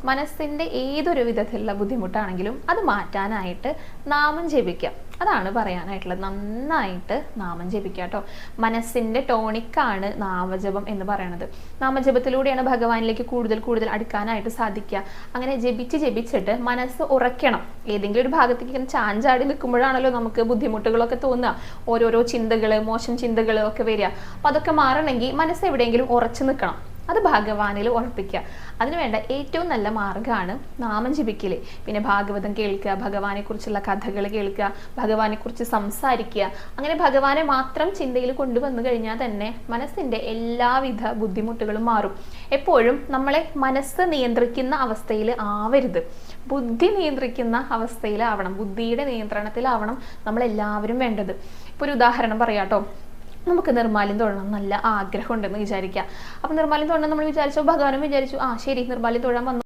മനസ്സിന്റെ ഏതൊരു വിധത്തിലുള്ള ബുദ്ധിമുട്ടാണെങ്കിലും അത് മാറ്റാനായിട്ട് നാമം ജപിക്കുക. അതാണ് പറയാനായിട്ടുള്ളത്. നന്നായിട്ട് നാമം ജപിക്കുക കേട്ടോ. മനസ്സിന്റെ ടോണിക്കാണ് നാമജപം എന്ന് പറയുന്നത്. നാമജപത്തിലൂടെയാണ് ഭഗവാനിലേക്ക് കൂടുതൽ കൂടുതൽ അടുക്കാനായിട്ട് സാധിക്കുക. അങ്ങനെ ജപിച്ചിട്ട് മനസ്സ് ഉറക്കണം. ഏതെങ്കിലും ഒരു ഭാഗത്തേക്ക് ഇങ്ങനെ ചാഞ്ചാടി നിൽക്കുമ്പോഴാണല്ലോ നമുക്ക് ബുദ്ധിമുട്ടുകളൊക്കെ തോന്നുക. ഓരോരോ ചിന്തകള്, മോശം ചിന്തകള് ഒക്കെ വരിക. അപ്പൊ അതൊക്കെ മാറണമെങ്കിൽ മനസ്സ് എവിടെയെങ്കിലും ഉറച്ചു നിൽക്കണം. അത് ഭഗവാനിൽ ഉറപ്പിക്കുക. അതിനുവേണ്ട ഏറ്റവും നല്ല മാർഗ്ഗമാണ് നാമം ജപിക്കല്. പിന്നെ ഭാഗവതം കേൾക്കുക, ഭഗവാനെ കുറിച്ചുള്ള കഥകൾ കേൾക്കുക, ഭഗവാനെ കുറിച്ച് സംസാരിക്കുക. അങ്ങനെ ഭഗവാനെ മാത്രം ചിന്തയിൽ കൊണ്ടുവന്നു കഴിഞ്ഞാൽ തന്നെ മനസ്സിന്റെ എല്ലാവിധ ബുദ്ധിമുട്ടുകളും മാറും. എപ്പോഴും നമ്മളെ മനസ്സ് നിയന്ത്രിക്കുന്ന അവസ്ഥയിൽ ആവരുത്, ബുദ്ധി നിയന്ത്രിക്കുന്ന അവസ്ഥയിലാവണം, ബുദ്ധിയുടെ നിയന്ത്രണത്തിലാവണം നമ്മളെല്ലാവരും വേണ്ടത്. ഇപ്പൊ ഒരു ഉദാഹരണം പറയാട്ടോ. നമുക്ക് നിർമ്മാല്യം തൊഴണം നല്ല ആഗ്രഹം ഉണ്ടെന്ന് വിചാരിക്കുക. അപ്പൊ നിർമ്മാല്യം തൊഴണം നമ്മൾ വിചാരിച്ചു, ഭഗവാനും വിചാരിച്ചു, ശരി നിർമ്മാല്യം തൊഴാൻ വന്നു.